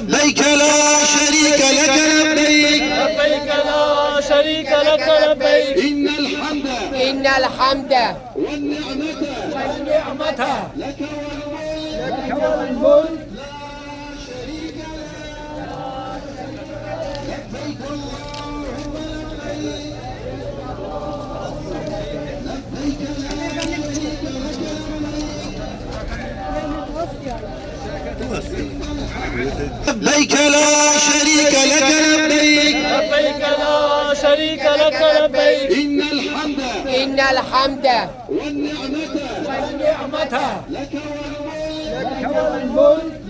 لبيك لا شريك لك لبيك لبيك لا شريك لك لبيك إن الحمد والنعمة لك والملك لبيك لا شريك لك لبيك لبيك لا شريك لك لبيك إن الحمد والنعمة لك والملك